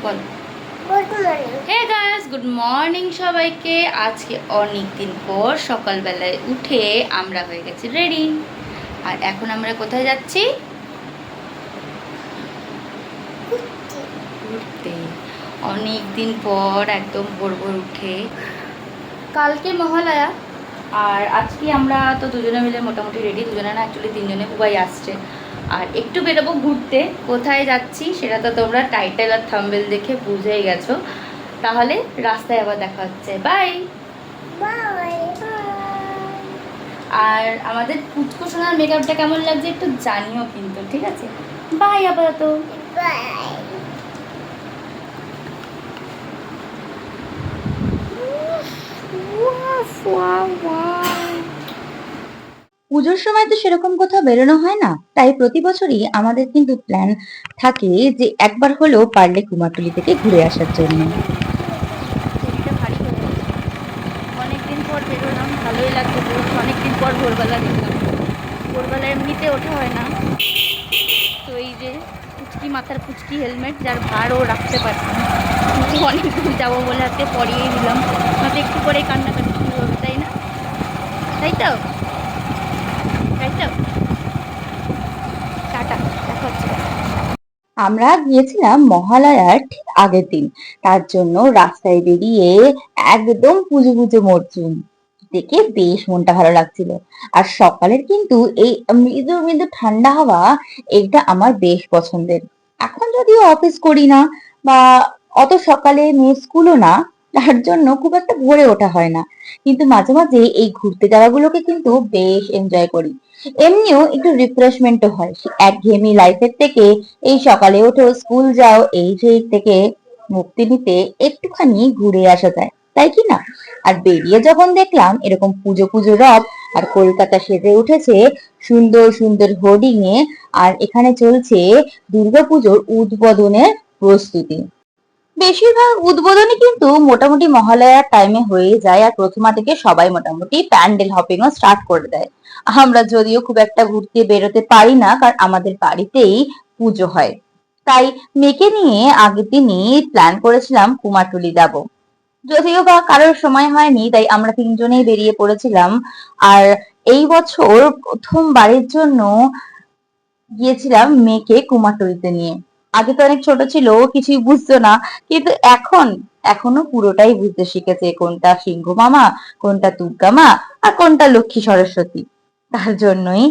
বল। Hey guys, good morning সবাইকে। আজকে অনেক দিন পর সকালবেলায় উঠে আমরা হয়ে গেছি রেডি। আর এখন আমরা কোথায় যাচ্ছি? ঘুরতে। অনেক দিন পর একদম ভোর ভোর উঠে। কালকে মহালয়া, আর আজকে আমরা তো দুজনে মিলে মোটামুটি রেডি। দুজনে না, অ্যাকচুয়ালি তিনজনে, বুবাই আসছে। আর একটু বেরোবো ঘুরতে। কোথায় যাচ্ছি সেটা তো তোমরা টাইটেল আর থাম্বনেল দেখে বুঝেই গেছো। তাহলে রাস্তায় আবার দেখা হচ্ছে। Bye bye. আর আমাদের পুচকু সোনার মেকআপটা কেমন লাগছে একটু জানিও কিন্তু, ঠিক আছে? বাই আপাতত। বাই। পুজোর সময় তো সেরকম কোথাও বেরোনো হয় না, তাই প্রতি বছরই আমাদের কিন্তু প্ল্যান থাকে যে একবার হলেও পারলে কুমারটুলি থেকে ঘুরে আসার জন্য। অনেকদিন পর বেরোলাম, ভালোই লাগছে। অনেকদিন পর ভোরবেলা দেখলাম। ভোরবেলা এমনিতে ওঠা হয় না। তো এই যে পুচকি, মাথার পুচকি হেলমেট, যার ভারও রাখতে পারছি না, অনেক দূর যাবো বলে আজকে পরিয়েই দিলাম। হয়তো একটু পরেই কান্নাকাটি শুরু হবে, তাই না? তাই তো, তাই তো। টাটা, দেখা হচ্ছে। আমরা গিয়েছিলাম মহালয়ার ঠিক আগের দিন, তার জন্য রাস্তায় বেরিয়ে একদম পুজো পুজো মরচুন দেখে বেশ মনটা ভালো লাগছিল। আর সকালের কিন্তু এই মৃদু মৃদু ঠান্ডা হাওয়া, এটা আমার বেশ পছন্দের। এখন যদিও অফিস করি না বা অত সকালে মেয়ে স্কুলও না, তার জন্য খুব একটা ভোরে ওঠা হয় না, কিন্তু মাঝে মাঝে এই ঘুরতে যাওয়াগুলোকে কিন্তু বেশ এনজয় করি। এমনিও একটু রিফ্রেশমেন্টও হয় একঘেয়েমি লাইফের থেকে। এই সকালে ওঠো, স্কুল যাও, এই যে থেকে মুক্তি নিতে একটুখানি ঘুরে আসা যায়, তাই কি না? আর বেরিয়ে যখন দেখলাম এরকম পুজো পুজো রব, আর কলকাতা সেজে উঠেছে সুন্দর সুন্দর হোর্ডিং এ, আর এখানে চলছে দুর্গাপুজোর উদ্বোধনের প্রস্তুতি। বেশিরভাগ উদ্বোধনই কিন্তু মোটামুটি মহালয়ার টাইমে হয়ে যায়, আর প্রথমা থেকে সবাই মোটামুটি প্যান্ডেল হপিং ও স্টার্ট করে দেয়। আমরা যদিও খুব একটা ঘুরতে বেরোতে পারি না, কারণ আমাদের বাড়িতেই পুজো হয়। তাই মেয়েকে নিয়ে আগের দিনই প্ল্যান করেছিলাম কুমারটুলি যাব। যদিও বা কারোর সময় হয়নি, তাই আমরা তিনজনেই বেরিয়ে পড়েছিলাম। আর এই বছর প্রথমবারের জন্য গিয়েছিলাম মেয়েকে কুমারটুলিতে নিয়ে। আগে তো অনেক ছোট ছিল, কিছুই বুঝতো না, কিন্তু এখনো পুরোটাই বুঝতে শিখেছে, কোনটা সিংহ মামা, কোনটা দুর্গা মা, আর কোনটা লক্ষ্মী সরস্বতী। তার জন্যই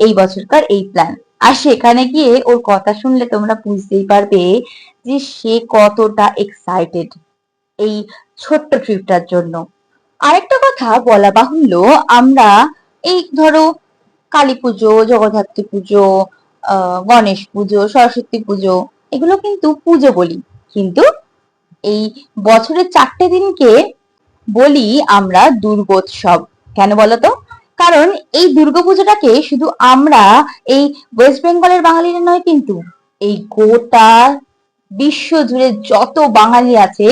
এই বছরকার এই প্ল্যান। আর সেখানে গিয়ে ওর কথা শুনলে তোমরা বুঝতেই পারবে যে সে কতটা এক্সাইটেড এই ছোট্ট ট্রিপটার জন্য। আরেকটা কথা বলা বাহুল্য, আমরা এই ধরো কালী পুজো, জগদ্ধাত্রী পুজো, গণেশ পুজো, সরস্বতী পুজো, এগুলো কিন্তু পুজো বলি, কিন্তু এই বছরের 4টে দিনকে বলি আমরা দুর্গোৎসব। কেন বলতো? কারণ এই দুর্গাপুজোটাকে শুধু আমরা এই ওয়েস্ট বেঙ্গলের বাঙালিরা নয়, কিন্তু এই গোটা বিশ্ব জুড়ে যত বাঙালি আছে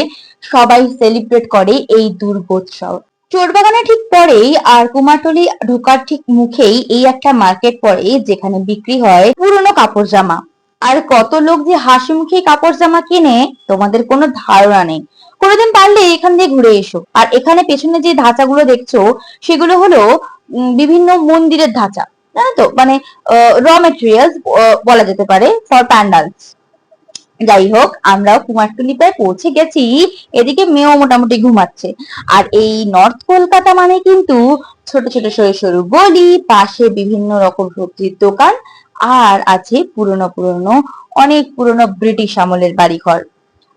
সবাই সেলিব্রেট করে এই দুর্গোৎসব। চোরবাগানে ঠিক পরেই আর কুমারটুলি ঢোকার ঠিক মুখেই এই একটা মার্কেট পড়ে, যেখানে বিক্রি হয় পুরনো কাপড় জামা। আর কত লোক যে হাসি মুখে কাপড় জামা কিনে তোমাদের কোনো ধারণা নেই। কোনোদিন পারলে এখান দিয়ে ঘুরে এসো। আর এখানে পেছনে যে ধাঁচাগুলো দেখছো সেগুলো হলো বিভিন্ন মন্দিরের ধাঁচা, জানো তো, মানে র মেটেরিয়ালস বলা যেতে পারে ফর প্যান্ডালস। যাই হোক, আমরাও কুমারটুলি প্রায় পৌঁছে গেছি। এদিকে মেয়েও মোটামুটি ঘুমাচ্ছে। আর এই নর্থ কলকাতা মানে কিন্তু ছোট ছোট সরু সরু গলি, পাশে বিভিন্ন রকম সবজির দোকান, আর আছে পুরনো পুরনো, অনেক পুরনো ব্রিটিশ আমলের বাড়িঘর।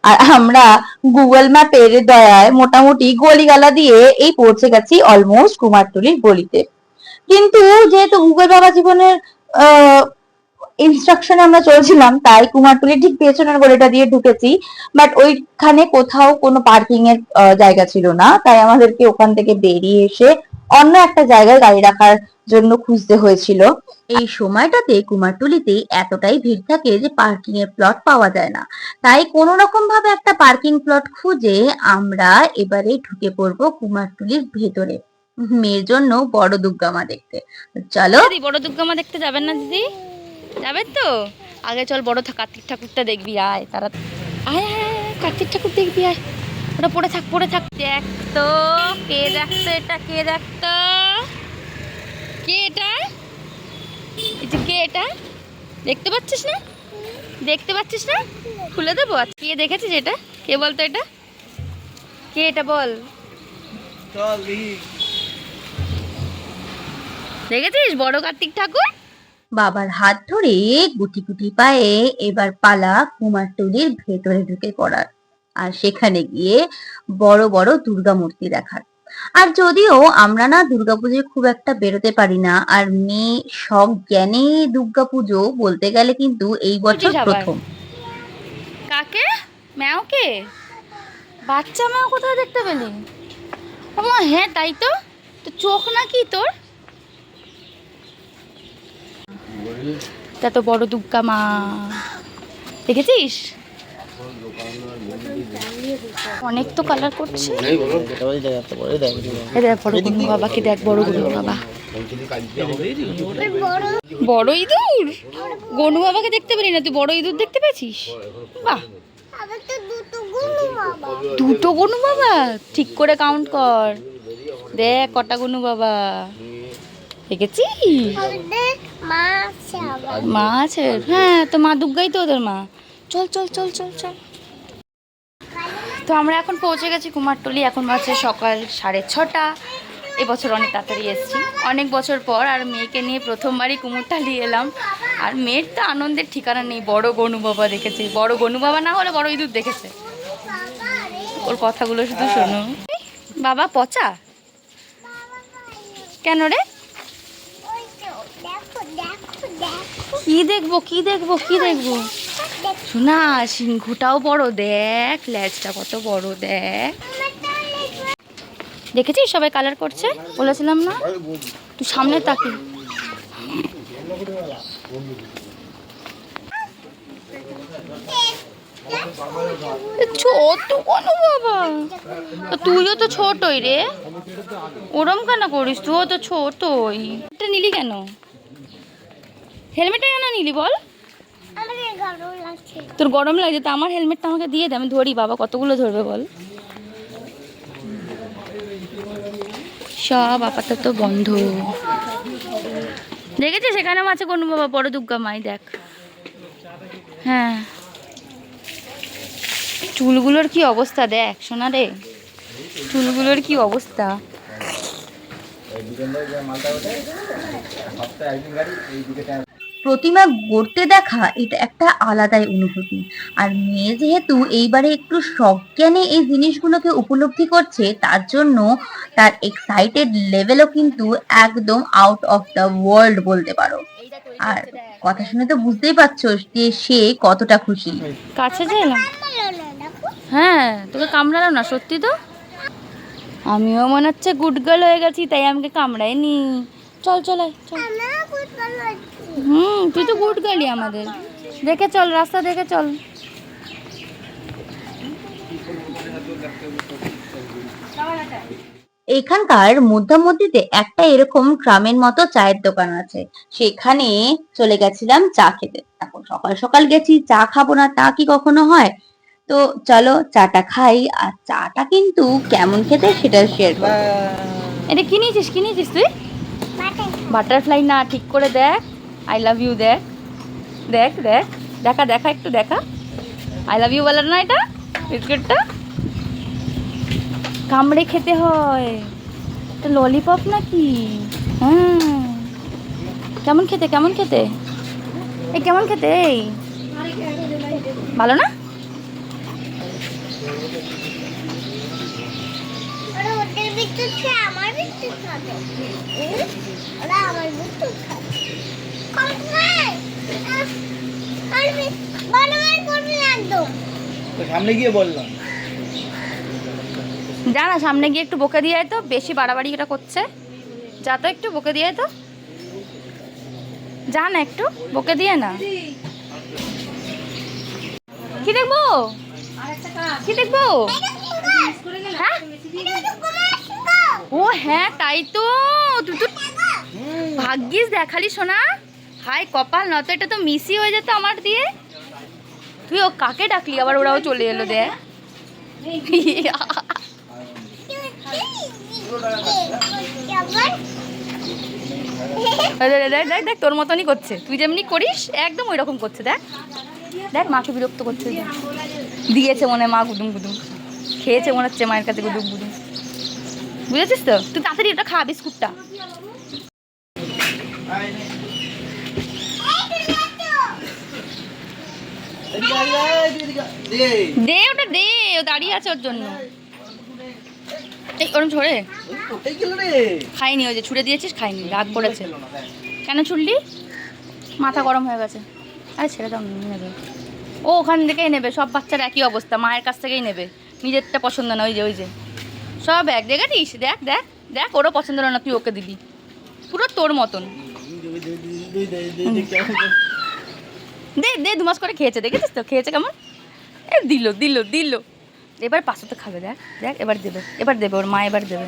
আর আমরা গুগল ম্যাপের দয়ায় মোটামুটি গলিগালা দিয়ে এই পৌঁছে গেছি অলমোস্ট কুমারটুলির গলিতে। কিন্তু যেহেতু গুগল বাবা জীবনের ইনস্ট্রাকশনে আমরা চলছিলাম, তাই কুমারটুলির ঠিক পেছনের গলিটা দিয়ে ঢুকেছি। বাট ওইখানে কোথাও কোনো পার্কিং এর জায়গা ছিল না, তাই আমাদেরকে ওখান থেকে বেরিয়ে এসে অন্য একটা জায়গায় গাড়ি রাখার জন্য খুঁজতে হয়েছিল। এই সময়টাতে কুমারটুলিতে এতটাই ভিড় থাকে যে পার্কিং এর প্লট পাওয়া যায় না। তাই কোনো রকম ভাবে একটা পার্কিং প্লট খুঁজে আমরা এবারে ঢুকে পড়বো কুমারটুলির ভেতরে, মেয়ের জন্য বড় দুর্গা মা দেখতে। চলো। দিদি, বড় দুর্গা মা দেখতে যাবেন না দিদি? যাবেন তো? আগে চল বড় কার্তিক ঠাকুরটা দেখবি, আয় তারা। আয় আয় আয়, কার্তিক ঠাকুর দেখবি আয়, ওটা পড়ে থাক পড়ে থাক। দেখ তো কে দেখতো এটা, কে দেখতো, কে এটা, এই যে কে এটা, দেখতে পাচ্ছিস না, দেখতে পাচ্ছিস না, খুলে দেবো। কে দেখেছিস এটা, কে বলতো এটা, কে এটা বল, দেখেছিস বড় কার্তিক ঠাকুর। বাবার হাত ধরে গুটি গুটি পায়ে এবার পালা কুমারটুলির ভেতরে ঢুকে পড়ার, আর সেখানে গিয়ে বড় বড় দুর্গা মূর্তি দেখার। আর যদিও আমরা না দুর্গাপুজোয় খুব একটা বেরোতে পারি না, আর মেয়ে সব জ্ঞানে দুর্গাপুজো বলতে গেলে কিন্তু এই বছর বুঝিস আবার। প্রথম। কাকে, ম্যাওকে, বাচ্চা ম্যাও কোথায় দেখতে পেলি? ও হ্যাঁ তাই তো, তো চোখ নাকি তোর? তা তো বড় দুর্গা মা, দেখেছিস অনেক তো কালার করছে। এই দেখ বড় গুনু বাবাকে, দেখ বড় গুনু বাবা, বড় ইঁদুর। গনু বাবাকে দেখতে পেলি না, তুই বড় ইঁদুর দেখতে পেয়েছিস? বাহ, দুটো গনু বাবা, ঠিক করে কাউন্ট কর, দেখ কটা গনু বাবা দেখেছিস? মা আছে, হ্যাঁ তো মা দুর্গাই তো ওদের মা। চল চল চল চল চল। তো আমরা এখন পৌঁছে গেছি কুমারটুলি, এখন বাজে সকাল 6:30। এবছর অনেক তাড়াতাড়ি এসেছি, অনেক বছর পর, আর মেয়েকে নিয়ে প্রথমবারই কুমোরটুলি এলাম। আর মেয়ের তো আনন্দের ঠিকানা নেই, বড় গনু বাবা দেখেছে, বড় গনু বাবা না হলে বড় ইঁদুর দেখেছে। ওর কথাগুলো শুধু শোনো। বাবা পচা কেন রে? কি দেখবো কি দেখবো কি দেখবো? শোনা, সিংহটাও বড়, দেখ লেজটা কত বড়, দেখ। দেখেছিস সবাই কালার করছে, বলেছিলাম না? তুই সামনে তাকি। ছোট কোনো বাবা, তুইও তো ছোটই রে, ওরম কেন করিস, তুইও তো ছোটই। এটা নিলি কেন, হেলমেটটা কেন নিলি বল? তোর গরম লাগছে তো, আমার হেলমেটটা আমাকে দিয়ে দে, আমি ধরি। বাবা কতগুলো ধরবে বল? সব আপাতত বন্ধ। দেখেছিস সেখানেও আছে কোনো বাবা, বড় দুর্গা মাই, দেখ। হ্যাঁ, চুলগুলোর কি অবস্থা দেখ সোনা রে, চুলগুলোর কি অবস্থা। প্রতিমা গড়তে দেখা এটা একটা আলাদাই অনুভূতি। আর মেয়ে যেহেতু এইবারে একটু সজ্ঞানে এই জিনিসগুলোকে উপলব্ধি করছে, তার জন্য তার এক্সাইটেড লেভেলও কিন্তু একদম আউট অফ দ্য ওয়ার্ল্ড বলতে পারো। আর কথা শুনে তো বুঝতেই পারছো যে সে কতটা খুশি। কাছে যেলাম, হ্যাঁ তোকে কামড়ালো না সত্যি তো? আমিও মনে হচ্ছে গুড গার্ল হয়ে গেছি, তাই আমাকে কামড়ায়নি। চল চল চল। তুই তো গুড গার্লই আমাদের, দেখে চল, রাস্তা দেখে চল। এখানকার মধ্যমধ্যিতে একটা এরকম ট্রামের মতো চায়ের দোকান আছে, সেখানে চলে গেছিলাম চা খেতে। এখন সকাল সকাল গেছি, চা খাবো না তা কি কখনো হয়? তো চলো চাটা খাই, আর চাটা কিন্তু কেমন খেতে সেটা শেয়ার করবো। এটা কি নিয়েছিস, কি নিয়েছিস তুই? বাটারফ্লাই না, ঠিক করে দেখ। আই লাভ ইউ দেখ, দেখ দেখ, দেখা দেখা একটু দেখা। আই লাভ ইউ বলার না এটা, বিস্কুটটা কামড়ে খেতে হয়, এটা ললিপপ নাকি? হ্যাঁ, কেমন খেতে, কেমন খেতে, এই কেমন খেতে, এই ভালো না? সামনে গিয়ে বললাম, যা না সামনে গিয়ে একটু বকে দিয়ে আয় তো, বেশি বাড়াবাড়ি এটা করছে। যা তো একটু বকে দিয়ে আয় তো, যা না একটু বকে দিয়ে না। কি দেখবো, কি দেখবো? হ্যাঁ? ও হ্যাঁ তাই তো, তুই তো ভাগ্যিস দেখালি সোনা, হাই কপাল, নয়তো এটা তো মিসই হয়ে যেত আমার দিয়ে। তুই ও কাকে ডাকলি আবার, ওরাও চলে এলো দেখ। দেখ দেখ দেখ তোর মতনই করছে, তুই যেমনি করিস একদম ওই রকম করছে। দেখ দেখ মাকে বিরক্ত করছে। দিয়েছে মনে হয় মা গুদুম গুদুম, খেয়েছে মনে হচ্ছে মায়ের কাছে গুদুম গুদুম, বুঝেছিস তো? তুই তাড়াতাড়ি ওটা খা বিস্কুটটা। দে ওটা দে, ও দাঁড়িয়ে আছে ওর জন্য। এই ওরম ছড়ে খাইনি, ওই যে ছুড়ে দিয়েছিস খাইনি, রাগ করেছে। কেন ছুড়লি? মাথা গরম হয়ে গেছে। আরে ছেড়ে দাও, নিয়ে নেবে ও, ওখান থেকেই নেবে। সব বাচ্চার একই অবস্থা, মায়ের কাছ থেকেই নেবে, নিজেরটা পছন্দ না। ওই যে ওই যে সব এক দেখেছিস, দেখ দেখ দেখ, ওরও পছন্দ না, তুই ওকে দিবি, পুরো তোর মতন। দে দে, 2 মাস করে খেয়েছে, দেখেছিস তো খেয়েছে কেমন? এ দিল দিল দিল, এবার পাশাতে খাবে। দেখ দেখ এবার দেবে, এবার দেবে, ওর মা এবার দেবে।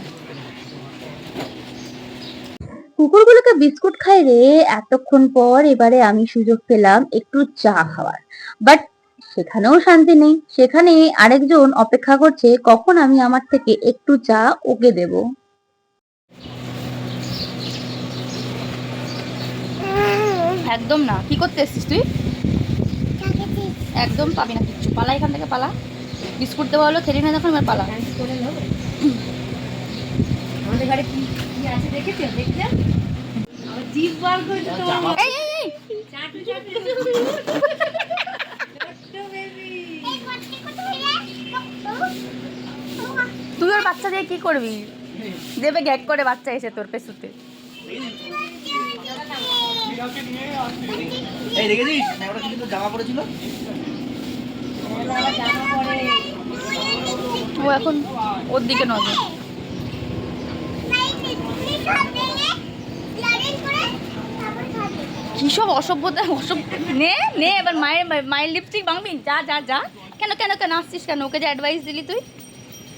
কুকুরগুলোকে বিস্কুট খাই রে এতক্ষণ পর এবারে আমি সুযোগ পেলাম একটু চা খাওয়ার। বাট সেখানেও শান্তি নেই, সেখানে আরেকজন অপেক্ষা করছে কখন আমি আমার থেকে একটু চা ওকে দেব। একদম না, কি করতে এসছিস তুই? একদম পাবি না কিচ্ছু, পালা এখান থেকে পালা। বিস্কুট দেওয়া হলো, খেলি না যখন, এবার পালা। আমাদের ঘরে কি কি আছে দেখেছেন? দেখছেন জিভ বার করে তো। এই এই এই চাটু চাটু ছোট্ট বেবি, এই কত কত হইলে তুই ওর বাচ্চা দিয়ে কি করবি? দেবে গ্যাগ করে বাচ্চা এসে তোর পেছুতে। এই দেখেছিস না, ওটা কিন্তু জামা পড়েছিল। ও এখন ওর দিকে নজর। কি সব অসভ্যতা, নে নে এবার মায়ের লিপস্টিক ভাঙবি। যা যা যা, কেন কেন কেন আসছিস কেন? ওকে যে অ্যাডভাইস দিলি তুই,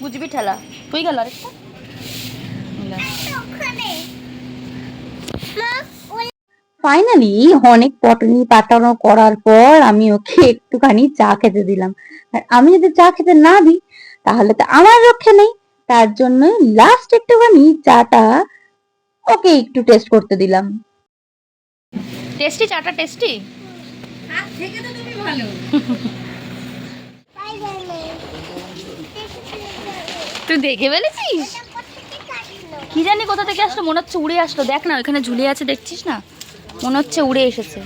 বুঝবি ঠেলা। তুই গেল আরেকটা। ফাইনালি অনেক পটনি পাঠানো করার পর আমি ওকে একটুখানি চা খেতে দিলাম। আর আমি যদি চা খেতে না দিই তাহলে তো আমার রক্ষে নেই। তার জন্য লাস্ট একটুখানি চাটা ওকে একটু টেস্ট করতে দিলাম। টেস্টি চাটা, টেস্টি। তুই দেখে ফেলেছিস? কি জানি কোথা থেকে আসলো, মনে হচ্ছে উড়ে আসলো। দেখ না ওইখানে ঝুলে আছে, দেখছিস না? মনে হচ্ছে উড়ে এসেছে।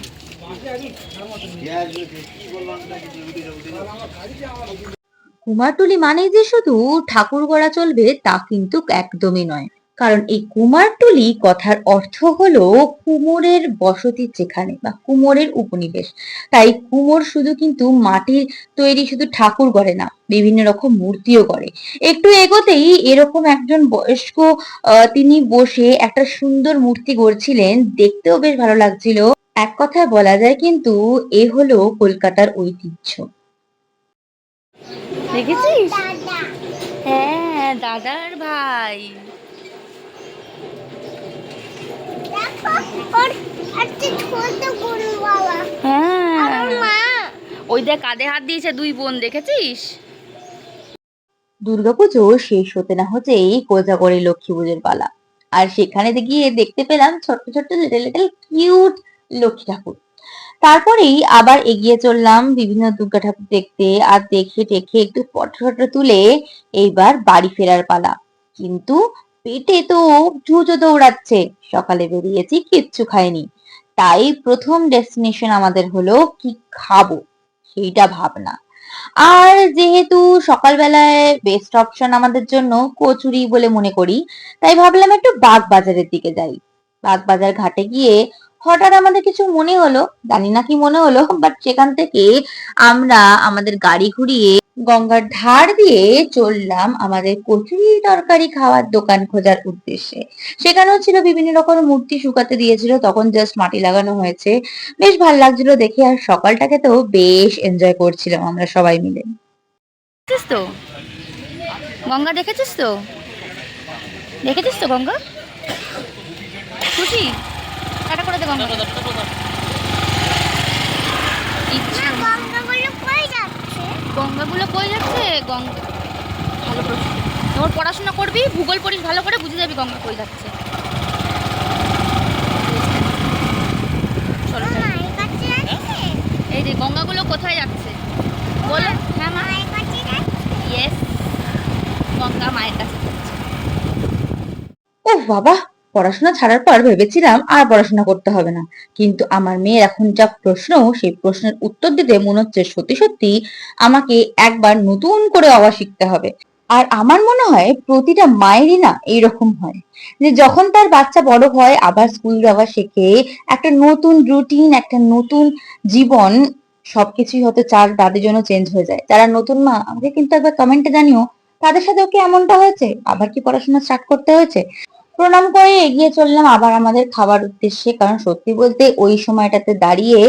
কুমারটুলি মানেই যে শুধু ঠাকুর গড়া চলবে তা কিন্তু একদমই নয়। কারণ এই কুমারটুলি কথার অর্থ হলো কুমোরের বসতি যেখানে, বা কুমোরের উপনিবেশ। তাই কুমোর শুধু কিন্তু মাটির তৈরি শুধু ঠাকুর গড়ে না, বিভিন্ন রকম মূর্তিও গড়ে। একটু এগোতেই এরকম একজন বয়স্ক তিনি বসে একটা সুন্দর মূর্তি গড়ছিলেন, দেখতেও বেশ ভালো লাগছিল। এক কথায় বলা যায় কিন্তু এ হলো কলকাতার ঐতিহ্য। দেখেছিস? হ্যাঁ, দাদার ভাই। হ্যাঁ, ওই দেখ কাঁধে হাত দিয়েছে 2 বোন, দেখেছিস? দুর্গাপুজো শেষ হতে না হতেই কোজাগরী লক্ষ্মী পুজোর পালা। আর সেখানে গিয়ে দেখতে পেলাম ছোট্ট ছোট্ট লিটল লিটল কিউট লক্ষ্মী ঠাকুর। তারপরেই আবার এগিয়ে চললাম বিভিন্ন দুর্গা ঠাকুর দেখতে। আর দেখে টেখে একটু ফটো ফটো তুলে এইবার বাড়ি ফেরার পালা। কিন্তু পেটে তো জুজো দৌড়াচ্ছে, সকালে বেরিয়েছি কিচ্ছু খাইনি। তাই প্রথম ডেস্টিনেশন আমাদের হলো কি খাবো সেইটা ভাবনা। আর যেহেতু সকালবেলায় বেস্ট অপশন আমাদের জন্য কচুরি বলে মনে করি, তাই ভাবলাম একটু বাগ বাজারের দিকে যাই। বাগ বাজার ঘাটে গিয়ে হঠাৎ আমাদের কিছু মনে হলো, জানি না কি মনে হলো, বাট সেখান থেকে আমরা আমাদের গাড়ি ঘুরিয়ে গঙ্গার ধার দিয়ে চললাম আমাদের কচুরি তরকারি খাওয়ার দোকান খোঁজার উদ্দেশ্যে। সেখানেও ছিল বিভিন্ন রকম মূর্তি শুকাতে দিয়েছিল, তখন জাস্ট মাটি লাগানো হয়েছে। বেশ ভালো লাগছিল দেখে, আর সকালটাকে তো বেশ এনজয় করছিলাম আমরা সবাই মিলে। দেখেছিস তো গঙ্গা? দেখেছিস তো? দেখেছিস তো গঙ্গা? খুশি? টাটা করে দে গঙ্গা। গঙ্গাগুলো কই যাচ্ছে? গঙ্গা ভালো প্রশ্ন। তোর পড়াশোনা করবি, ভূগোল পড়িস ভালো করে, বুঝে যাবি গঙ্গা কই যাচ্ছে। চলো এই যে গঙ্গাগুলো কোথায় যাচ্ছে বলো। হ্যাঁ মা, ইয়েস, গঙ্গা মায়ের কাছে যাচ্ছে। ওহ বাবা, পড়াশোনা ছাড়ার পর ভেবেছিলাম আর পড়াশোনা করতে হবে না, কিন্তু আমার মেয়ের এখন যা প্রশ্ন, সেই প্রশ্নের উত্তর দিতে মনে হচ্ছে সত্যি সত্যি আমাকে একবার নতুন করে অবা শিখতে হবে। আর আমার মনে হয় প্রতিটা মায়েরই না এইরকম হয়, যে যখন তার বাচ্চা বড় হয় আবার স্কুল যাওয়া শেখে, একটা নতুন রুটিন, একটা নতুন জীবন, সবকিছুই হয়তো চার তাদের জন্য চেঞ্জ হয়ে যায়। যারা নতুন মা আমাকে কিন্তু একবার কমেন্টে জানিও, তাদের সাথেও কি এমনটা হয়েছে, আবার কি পড়াশোনা স্টার্ট করতে হয়েছে। প্রণাম করে এগিয়ে চললাম আবার আমাদের খাবার উদ্দেশ্যে, কারণ সত্যি বলতে ওই সময়টাতে দাঁড়িয়ে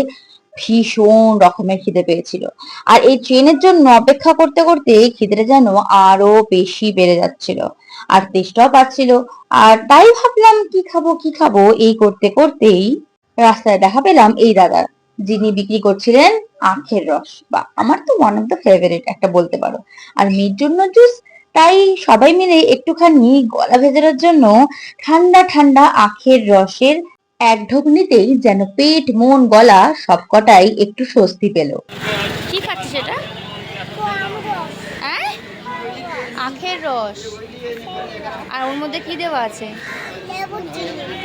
ভীষণ রকমের খিদে পেয়েছিল। আর এই ট্রেনের জন্য অপেক্ষা করতে করতে খিদেটা যেন আরো বেশি বেড়ে যাচ্ছিল, আর তেষ্টাও পাচ্ছিল। আর তাই ভাবলাম কি খাবো কি খাবো, এই করতে করতেই রাস্তায় দেখা পেলাম এই দাদা, যিনি বিক্রি করছিলেন আখের রস, বা আমার তো ওয়ান অফ দ্য ফেভারিট একটা বলতে পারো। আর মেয়ের জন্য জুস, তাই সবাই মিলে একটুখানি গলা ভেজানোর জন্য ঠান্ডা ঠান্ডা আখের রসের এক ঢোক নিতেই যেন পেট মন গলা সবকটাই একটু স্বস্তি পেল। কি খাচ্ছিস এটা? হ্যাঁ, আখের রস। আর ওর মধ্যে কি দেওয়া আছে?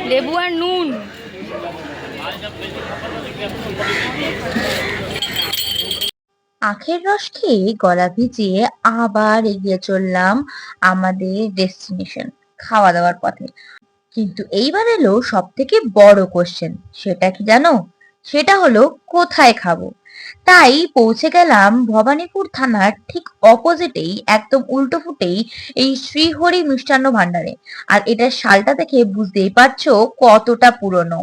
লেবু আর নুন। আখের রস খেয়ে গলা ভিজিয়ে আবার এগিয়ে চললাম আমাদের ডেস্টিনেশন, খাওয়া দাওয়ার পথে। কিন্তু এইবার এলো সব থেকে বড় কোশ্চেন, সেটা কি জানো? সেটা হলো কোথায় খাবো। তাই পৌঁছে গেলাম ভবানীপুর থানার ঠিক অপোজিটেই, একদম উল্টো ফুটেই এই শ্রীহরি মিষ্টান্ন ভান্ডারে। আর এটার সালটা দেখে বুঝতেই পারছো কতটা পুরনো।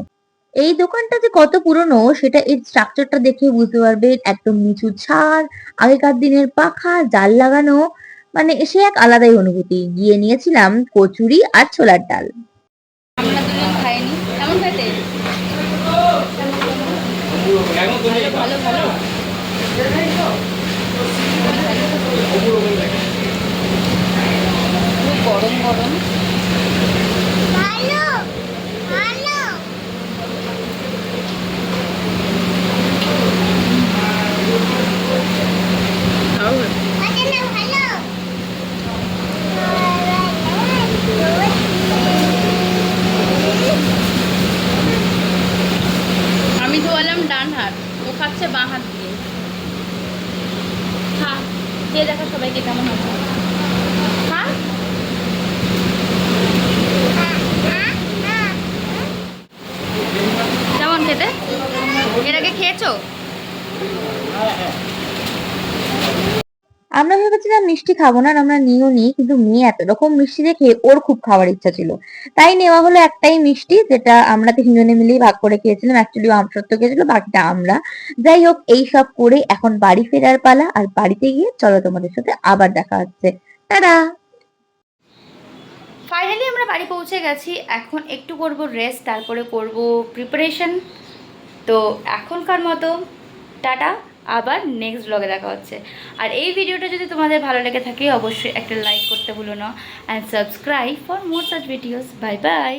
এই দোকানটা যে কত পুরনো সেটা এর স্ট্রাকচারটা দেখে বুঝতে পারবে। একদম নিচু ছাদ, আগেকার দিনের পাখা, জাল লাগানো, মানে সে এক আলাদাই অনুভূতি। গিয়ে নিয়েছিলাম কচুরি আর ছোলার ডাল। আমরা দুজন খাইনি, কেমন খেতে? ভালো ভালো ভালো। খুব গরম গরম। আমি ধোয়ালাম ডান হাত, ও খাচ্ছে বাঁ হাত দিয়ে। খা, খেয়ে দেখা সবাইকে কেমন হবে। খা। কেমন খেতে? এর আগে খেয়েছো? আমরা ভেবেছিলাম মিষ্টি খাবো না, আর আমরা নিয়েও নিই, কিন্তু মেয়ে এত রকম মিষ্টি দেখে ওর খুব খাওয়ার ইচ্ছা ছিল। তাই নেওয়া হলো একটাই মিষ্টি, যেটা আমরা তিনজনে মিলেই ভাগ করে খেয়েছিলাম। অ্যাকচুয়ালি আমসত্ত্ব খেয়েছিল, বাকিটা আমরা। যাই হোক, এই সব করে এখন বাড়ি ফেরার পালা। আর বাড়িতে গিয়ে চলো তোমাদের সাথে আবার দেখা হচ্ছে। টাটা। ফাইনালি আমরা বাড়ি পৌঁছে গেছি। এখন একটু করব রেস্ট, তারপরে করব প্রিপারেশন। তো এখনকার মতো টাটা, আবার নেক্সট ব্লগে দেখা হচ্ছে। আর এই ভিডিওটা যদি তোমাদের ভালো লেগে থাকে অবশ্যই একটা লাইক করতে ভুলো না, and subscribe for more such videos. Bye bye.